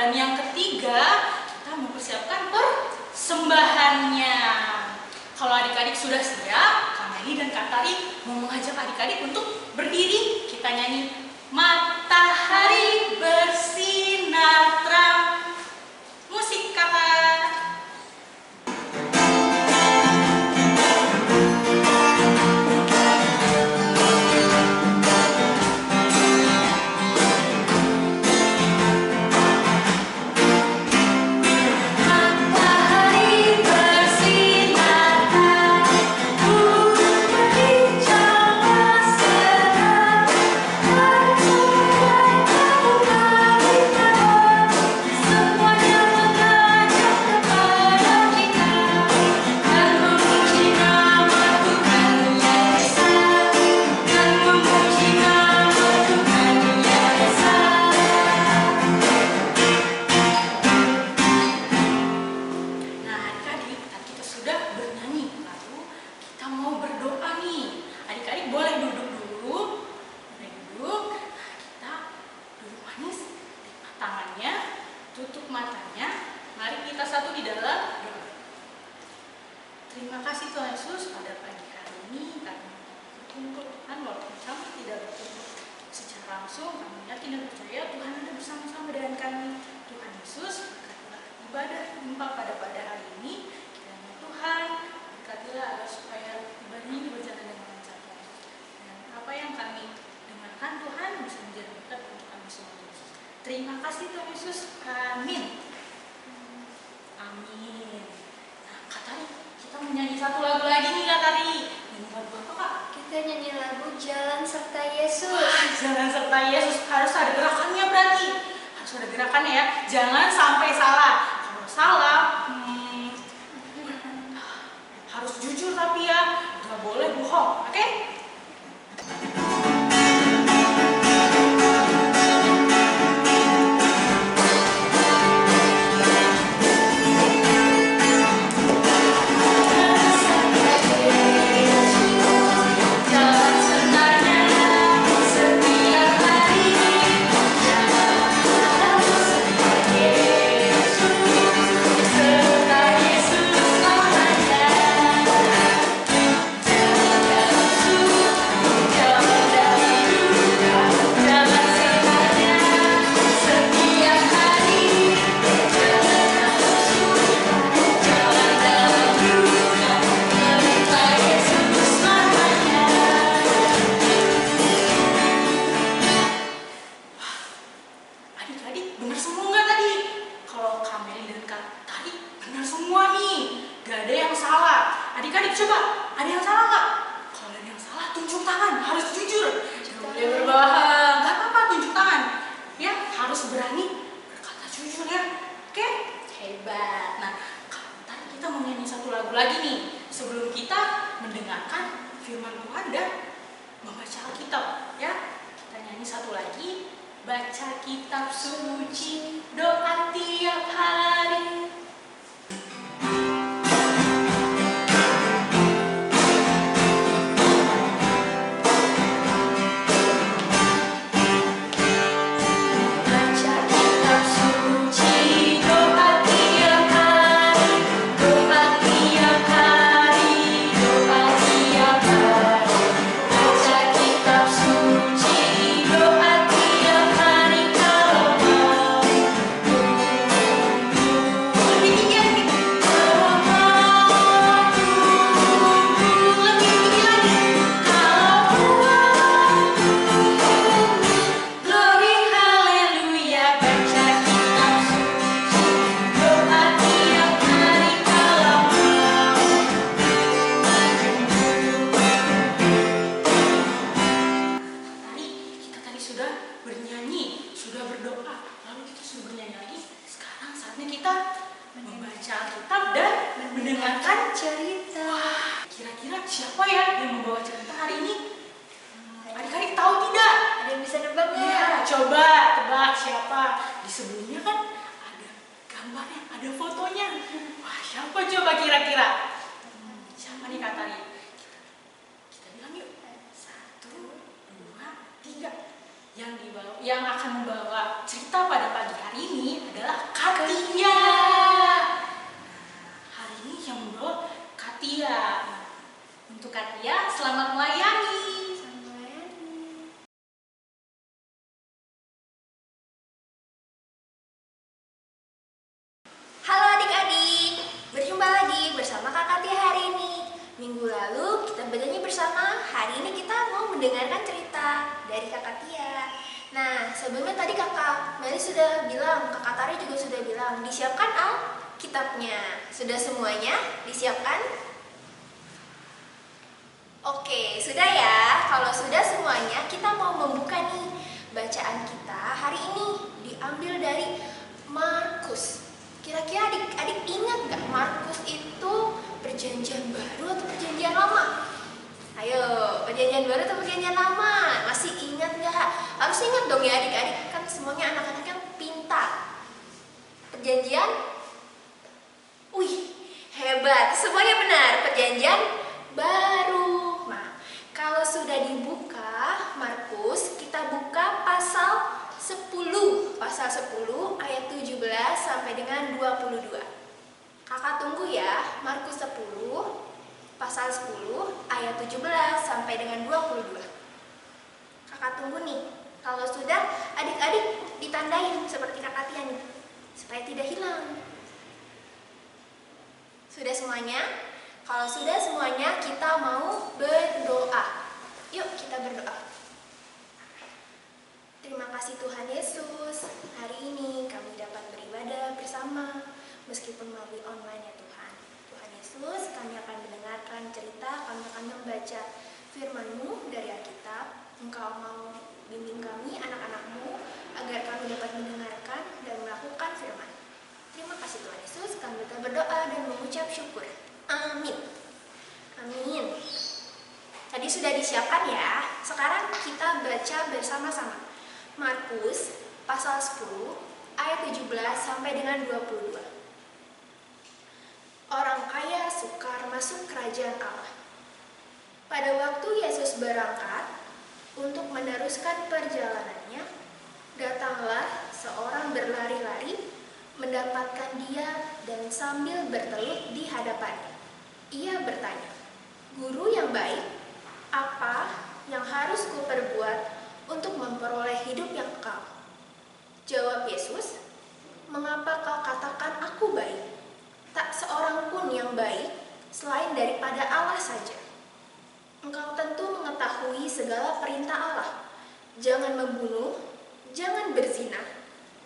Dan yang ketiga, kita mempersiapkan persembahannya. Kalau adik-adik sudah siap, Kak Meli dan Kak Tari mau mengajak adik-adik untuk berdiri. Kita nyanyi Matahari Bersinar Terang. Musik kakak. Terima kasih Tuhan Yesus pada pagi hari ini kami berkumpul Tuhan walaupun kami tidak berkumpul secara langsung, kami yakin dan percaya Tuhan ada bersama-sama dengan kami. Tuhan Yesus berkatilah ibadah limpah pada hari ini. Kiranya Tuhan berkatilah agar supaya ibadah ini berjalan dengan lancar. Dan apa yang kami dengarkan Tuhan bisa menjadi berkat untuk kami semua. Terima kasih Tuhan Yesus. Amin. Amin. Nah, Kak Tari, kita menyanyi satu lagu lagi nih Kak Tari. Nyanyi lagu apa Kak? Kita nyanyi lagu Jalan Serta Yesus. Wah, Jalan Serta Yesus. Harus ada gerakannya berarti. Harus ada gerakannya ya. Jangan sampai salah. Kalau salah, harus jujur tapi ya. Gak boleh bohong, oke? Coba, ada yang salah nggak? Kalau ada yang salah, tunjuk tangan. Harus jujur. Jangan boleh berbohong. Gak apa-apa, tunjuk tangan. Ya, harus berani berkata jujur ya. Oke? Hebat. Nah, tadi kita mau nyanyi satu lagu lagi nih. Sebelum kita mendengarkan firman Tuhan dan membaca Alkitab. Ya, kita nyanyi satu lagi. Baca kitab suci, doa tiap hari. Siapa ya yang membawa cerita hari ini? Adik-adik tahu tidak? Ada yang bisa nebak nggak? Ya, coba tebak siapa. Di sebelumnya kan ada gambarnya, ada fotonya. Wah, siapa coba kira-kira? Siapa nih Kak Tari? Kita bilang yuk. 1, 2, 3. Yang akan membawa cerita pada pagi hari ini adalah Minggu lalu kita belajarnya bersama. Hari ini kita mau mendengarkan cerita dari Kakak Tia. Nah, sebelumnya tadi Kakak Meli sudah bilang, Kakak Tari juga sudah bilang, disiapkan Alkitabnya. Sudah semuanya disiapkan? Oke, sudah ya. Kalau sudah semuanya, kita mau membuka nih bacaan kita hari ini. Diambil dari Markus. Kira-kira adik-adik ingat nggak Markus itu perjanjian baru atau perjanjian lama? Ayo, perjanjian baru atau perjanjian lama? Masih ingat nggak? Harus ingat dong ya adik-adik, kan semuanya anak-anak yang pintar. Perjanjian? Wih, hebat, semuanya benar. Perjanjian baru. Nah, kalau sudah dibuka Markus, kita buka pasal 10 ayat 17 sampai dengan 22. Kakak tunggu ya, Markus 10 pasal 10 ayat 17 sampai dengan 22. Kakak tunggu nih. Kalau sudah, adik-adik ditandain seperti Kakak Tia nih, supaya tidak hilang. Sudah semuanya? Kalau sudah semuanya, kita mau berdoa. Yuk kita berdoa. Terima kasih Tuhan Yesus, hari ini kami dapat beribadah bersama meskipun melalui online ya Tuhan. Tuhan Yesus, kami akan mendengarkan cerita, kami akan membaca firman-Mu dari Alkitab. Engkau mau bimbing kami, anak-anak-Mu, agar kami dapat mendengarkan dan melakukan firman. Terima kasih Tuhan Yesus, kami telah berdoa dan mengucap syukur. Amin. Amin. Tadi sudah disiapkan ya. Sekarang kita baca bersama-sama. Markus pasal 10 ayat 17 sampai dengan 22. Orang kaya sukar masuk kerajaan Allah. Pada waktu Yesus berangkat untuk meneruskan perjalanannya, datanglah seorang berlari-lari mendapatkan dia dan sambil bertelut di hadapannya. Ia bertanya, "Guru yang baik, apa yang harus kuperbuat untuk memperoleh hidup yang kekal?" Jawab Yesus, "Mengapa kau katakan aku baik? Tak seorang pun yang baik selain daripada Allah saja. Engkau tentu mengetahui segala perintah Allah. Jangan membunuh, jangan berzina,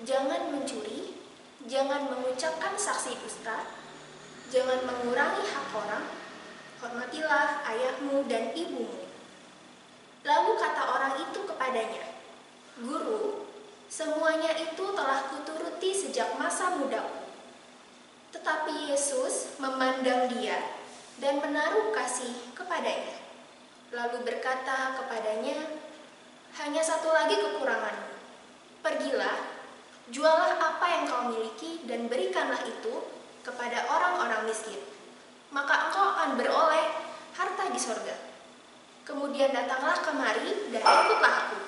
jangan mencuri, jangan mengucapkan saksi dusta, jangan mengurangi hak orang, hormatilah ayahmu dan ibumu." Lalu kata orang itu kepadanya, "Guru, semuanya itu telah kuturuti sejak masa mudaku." Tetapi Yesus memandang dia dan menaruh kasih kepadanya. Lalu berkata kepadanya, "Hanya satu lagi kekuranganmu. Pergilah, jualah apa yang kau miliki dan berikanlah itu kepada orang-orang miskin. Maka engkau akan beroleh harta di sorga. Kemudian datanglah kemari dan ikutlah aku."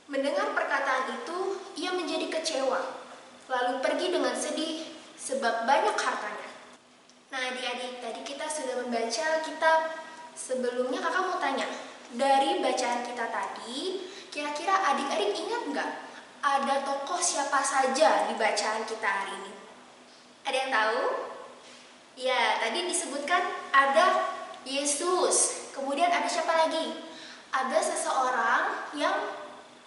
Mendengar perkataan itu, ia menjadi kecewa, lalu pergi dengan sedih sebab banyak hartanya. Nah adik-adik, tadi kita sudah membaca kitab. Sebelumnya kakak mau tanya, dari bacaan kita tadi, kira-kira adik-adik ingat nggak ada tokoh siapa saja di bacaan kita hari ini? Ada yang tahu? Ya, tadi disebutkan ada Yesus. Kemudian ada siapa lagi? Ada seseorang yang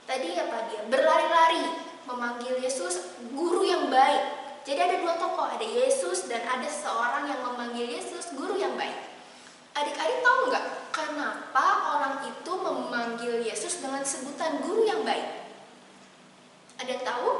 tadi apa dia? Berlari-lari memanggil Yesus guru yang baik. Jadi ada dua tokoh, ada Yesus dan ada seseorang yang memanggil Yesus guru yang baik. Adik-adik tahu nggak kenapa orang itu memanggil Yesus dengan sebutan guru yang baik? Ada yang tahu?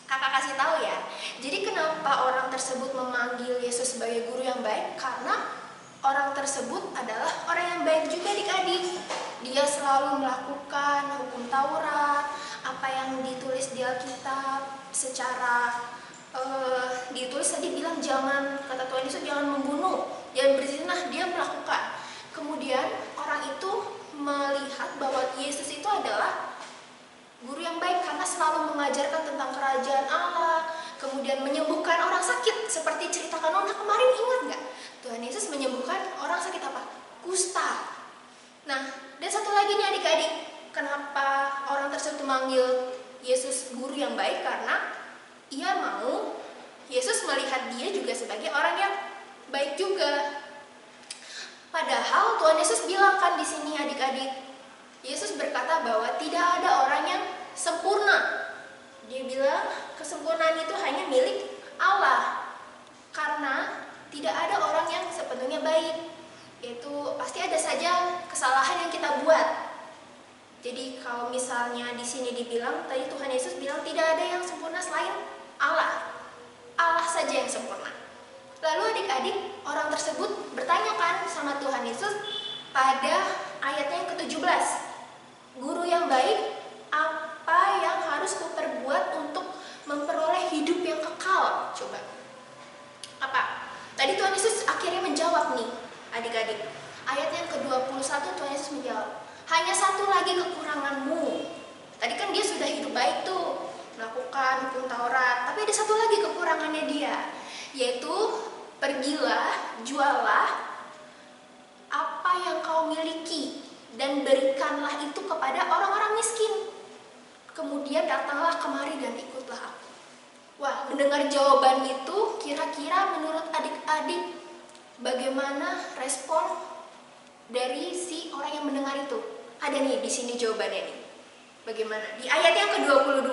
Kakak kasih tahu ya. Jadi kenapa orang tersebut memanggil Yesus sebagai guru yang baik? Karena orang tersebut adalah orang yang baik juga adik-adik. Dia selalu melakukan hukum Taurat, apa yang ditulis di Alkitab secara ditulis tadi bilang jangan, kata Tuhan Yesus jangan membunuh, jangan berzina, dia melakukan. Kemudian orang itu melihat bahwa Yesus itu adalah guru yang baik karena selalu mengajarkan tentang kerajaan Allah, kemudian menyembuhkan orang sakit seperti ceritakan Nona kemarin, ingat nggak? Tuhan Yesus menyembuhkan orang sakit apa? Kusta. Nah, dan satu lagi nih adik-adik, kenapa orang tersebut memanggil Yesus guru yang baik? Karena ia mau Yesus melihat dia juga sebagai orang yang baik juga. Padahal Tuhan Yesus bilang kan di sini adik-adik, Yesus berkata bahwa tidak ada orang yang sempurna. Dia bilang kesempurnaan itu hanya milik Allah. Karena tidak ada orang yang sepenuhnya baik. Yaitu pasti ada saja kesalahan yang kita buat. Jadi kalau misalnya di sini dibilang, tadi Tuhan Yesus bilang tidak ada yang sempurna selain Allah. Allah saja yang sempurna. Lalu adik-adik, orang tersebut bertanya kan sama Tuhan Yesus pada ayatnya yang ke-17. Guru yang baik, apa yang harus kuperbuat untuk memperoleh hidup yang kekal? Coba. Apa? Tadi Tuhan Yesus akhirnya menjawab nih, adik-adik. Ayat yang ke-21 Tuhan Yesus menjawab, hanya satu lagi kekuranganmu. Tadi kan dia sudah hidup baik tuh, melakukan hukum Taurat, tapi ada satu lagi kekurangannya dia, yaitu pergilah, jualah apa yang kau miliki dan berikanlah itu kepada orang-orang miskin. Kemudian datanglah kemari dan ikutlah aku. Wah, mendengar jawaban itu, kira-kira menurut adik-adik bagaimana respon dari si orang yang mendengar itu? Ada nih di sini jawabannya nih. Bagaimana? Di ayat yang ke-22.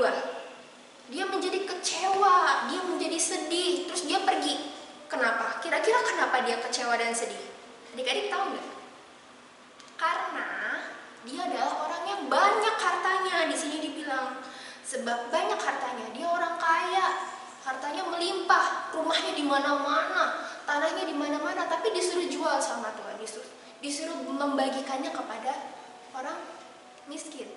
Dia menjadi kecewa, dia menjadi sedih, terus dia pergi. Kenapa? Kira-kira kenapa dia kecewa dan sedih? Adik-adik tahu nggak? Karena dia adalah orang yang banyak hartanya. Di sini dibilang sebab banyak hartanya, dia orang kaya, hartanya melimpah, rumahnya di mana-mana, tanahnya di mana-mana, tapi disuruh jual sama Tuhan Yesus, disuruh membagikannya kepada orang miskin.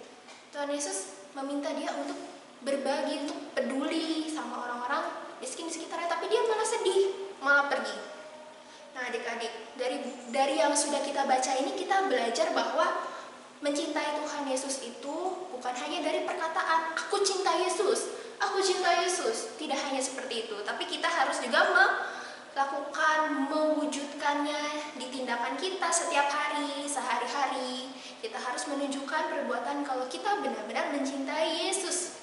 Tuhan Yesus meminta dia untuk berbagi, untuk peduli sama orang-orang miskin di sekitarnya, tapi dia malah sedih, malah pergi. Nah adik-adik, dari yang sudah kita baca ini kita belajar bahwa mencintai Tuhan Yesus itu bukan hanya dari perkataan, aku cinta Yesus, aku cinta Yesus. Tidak hanya seperti itu, tapi kita harus juga melakukan, mewujudkannya di tindakan kita setiap hari, sehari-hari. Kita harus menunjukkan perbuatan kalau kita benar-benar mencintai Yesus.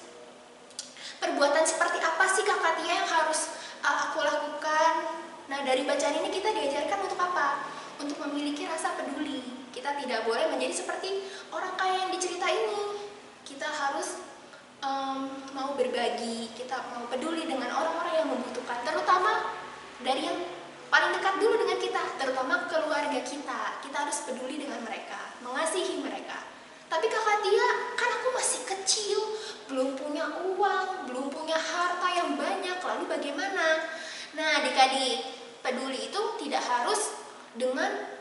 Perbuatan seperti apa sih Kak Tia yang harus aku lakukan? Nah dari bacaan ini kita diajarkan untuk apa? Untuk memiliki rasa peduli. Kita tidak boleh menjadi seperti orang kaya yang dicerita ini. Kita harus mau berbagi, kita mau peduli dengan orang-orang yang membutuhkan, terutama dari yang paling dekat dulu dengan kita, terutama keluarga kita. Kita harus peduli dengan mereka, mengasihi mereka. Tapi Kakak Tia, kan aku masih kecil, belum punya uang, belum punya harta yang banyak, lalu bagaimana? Nah adik-adik, peduli itu tidak harus dengan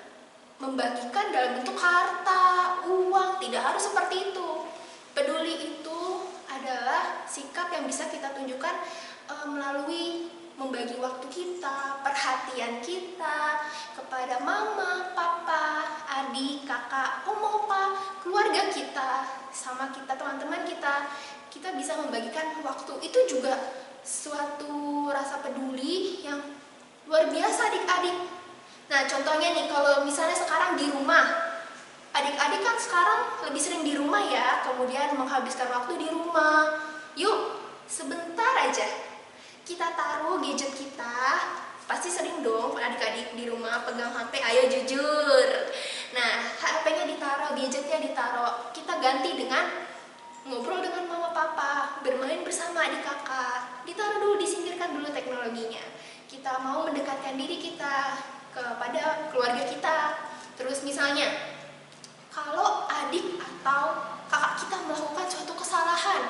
membagikan dalam bentuk harta, uang, tidak harus seperti itu. Peduli itu adalah sikap yang bisa kita tunjukkan melalui membagi waktu kita, perhatian kita kepada mama, papa, adik, kakak, oma, opa, keluarga kita, sama kita, teman-teman kita. Kita bisa membagikan waktu. Itu juga suatu rasa peduli yang luar biasa adik-adik. Nah contohnya nih, kalau misalnya sekarang di rumah, adik-adik kan sekarang lebih sering di rumah ya, kemudian menghabiskan waktu di rumah. Yuk, sebentar aja kita taruh gadget kita. Pasti sering dong adik-adik di rumah pegang HP, ayo jujur. Nah, HP-nya ditaruh, gadgetnya ditaruh. Kita ganti dengan ngobrol dengan mama papa, bermain bersama adik kakak. Ditaruh dulu, disingkirkan dulu teknologinya. Kita mau mendekatkan diri kita kepada keluarga kita. Terus misalnya, kalau adik atau kakak kita melakukan suatu kesalahan,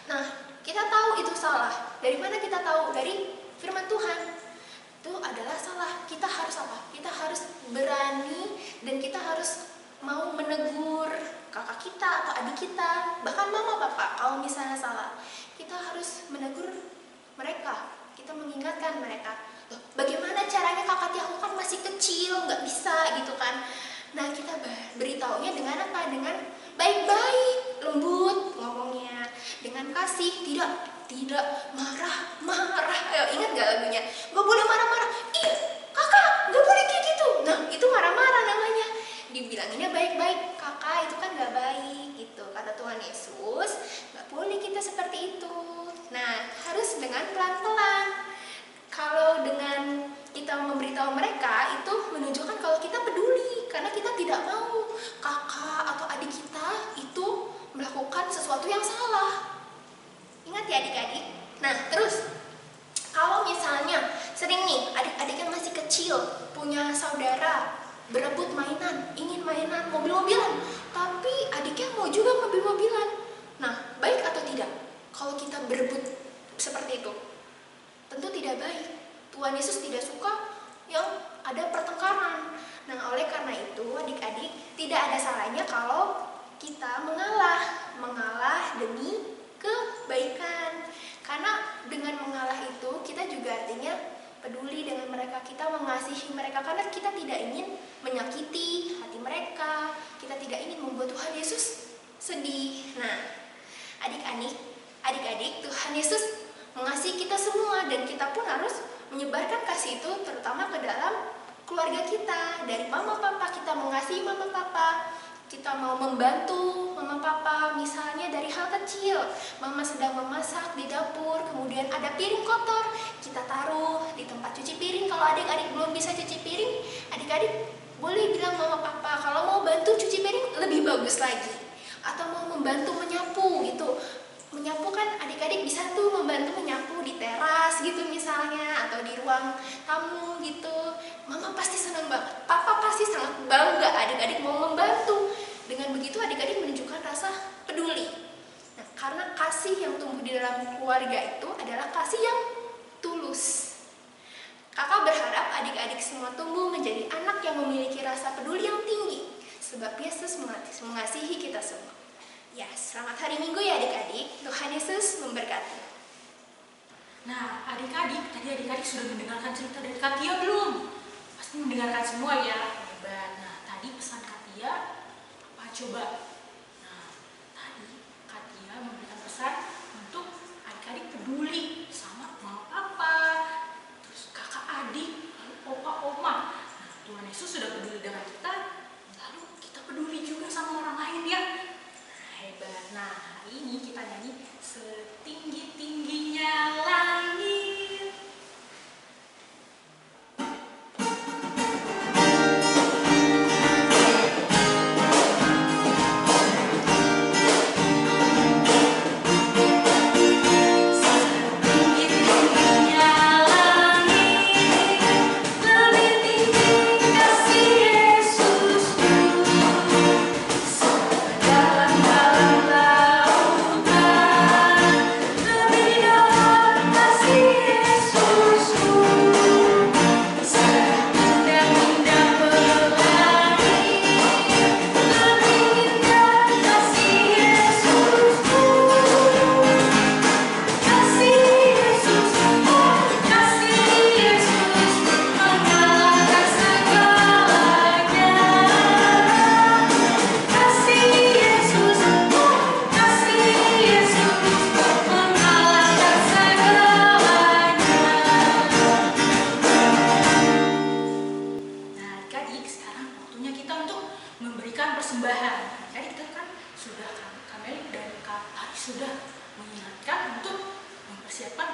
nah kita tahu itu salah. Dari mana kita tahu? Dari firman Tuhan. Itu adalah salah. Kita harus apa? Kita harus berani dan kita harus mau menegur kakak kita atau adik kita, bahkan mama bapak. Kalau misalnya salah, kita harus menegur mereka. Kita mengingatkan mereka. Loh, bagaimana caranya kakak Tia? Aku kan masih kecil, nggak bisa gitu kan. Nah kita beritahunya dengan apa? Dengan baik-baik, lembut ngomongnya, dengan kasih, tidak marah-marah. Ayo ingat gak lagunya? Gak boleh marah-marah. Ih kakak, gak boleh kayak gitu. Nah itu marah-marah namanya. Dibilanginnya baik-baik. Kakak itu kan gak baik gitu. Kata Tuhan Yesus, gak boleh kita seperti itu. Nah harus dengan pelan-pelan. Kalau dengan kita memberitahu mereka Nah, terus kalau misalnya sering nih adik-adik yang masih kecil punya saudara berebut mainan, ingin mainan mobil-mobilan, tapi adiknya mau juga mobil-mobilan. Nah, baik atau tidak kalau kita berebut seperti itu? Tentu tidak baik. Tuhan Yesus tidak suka yang ada pertengkaran. Nah, oleh karena itu adik-adik, tidak ada salahnya kalau kita mengalah demi kebaikan. Karena dengan mengalah itu kita juga artinya peduli dengan mereka, kita mengasihi mereka, karena kita tidak ingin menyakiti hati mereka, kita tidak ingin membuat Tuhan Yesus sedih. Nah, adik-adik, Tuhan Yesus mengasihi kita semua, dan kita pun harus menyebarkan kasih itu terutama ke dalam keluarga kita. Dari mama papa, kita mengasihi mama papa, kita mau membantu mama papa, misalnya dari hal kecil. Mama sedang memasak di dapur, kemudian ada piring kotor, kita taruh di tempat cuci piring. Kalau adik-adik belum bisa cuci piring, adik-adik boleh bilang mama papa. Kalau mau bantu cuci piring lebih bagus lagi, atau mau membantu menyapu gitu. Menyapu kan adik-adik bisa tuh membantu menyapu di teras gitu misalnya, atau di ruang tamu gitu. Mama pasti senang banget, papa pasti sangat bangga adik-adik mau membantu. Dengan begitu adik-adik menunjukkan rasa peduli. Nah, karena kasih yang tumbuh di dalam keluarga itu adalah kasih yang tulus. Kakak berharap adik-adik semua tumbuh menjadi anak yang memiliki rasa peduli yang tinggi, sebab Yesus mengasihi kita semua. Ya, selamat hari Minggu ya adik-adik. Tuhan Yesus memberkati. Nah, adik-adik, tadi adik-adik sudah mendengarkan cerita dari Katia belum? Pasti mendengarkan semua ya. Hebat. Nah, tadi pesan Katia apa coba? Nah, tadi Katia memberikan pesan untuk adik-adik peduli sama mama papa, terus kakak adik, lalu opa oma. Nah, Tuhan Yesus sudah peduli dengan kita, lalu kita peduli juga sama orang lain ya. Hebat. Nah, hari ini kita nyanyi Setinggi-tingginya langit.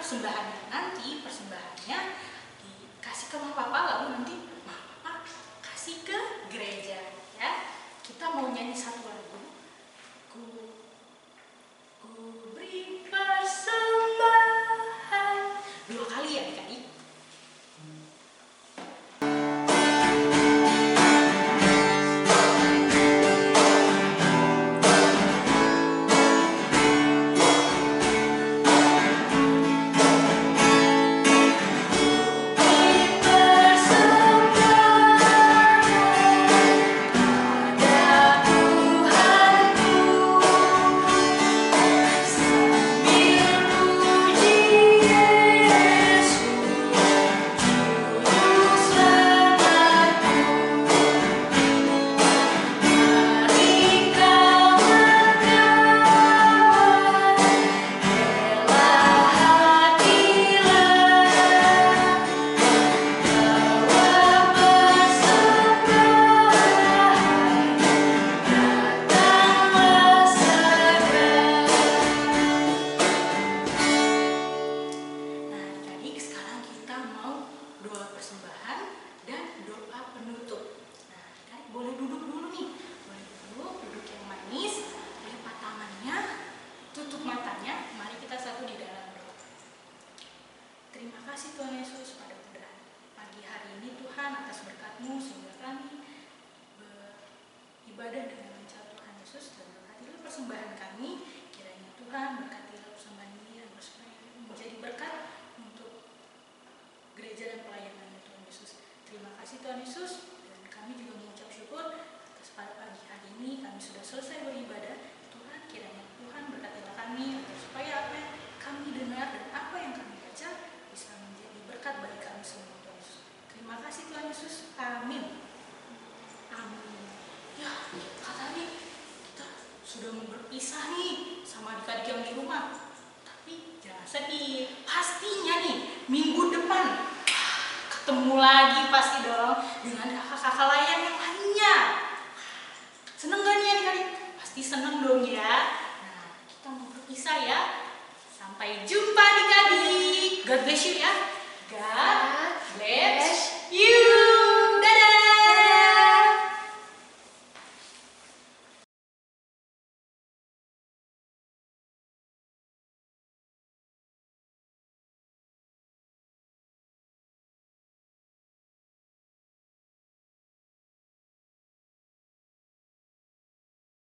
Persembahannya nanti, persembahannya dikasih ke mama papa, lalu nanti mama papa kasih ke gereja ya. Kita mau nyanyi satu lagu, ku beri persembahan, 2 kali ya adik-adik. sedih. Pastinya nih, minggu depan ketemu lagi pasti dong dengan kakak-kakak lain yang lainnya. Seneng gak nih adik-adik? Pasti seneng dong ya. Nah, kita mau berpisah ya. Sampai jumpa adik-adik. God bless you ya.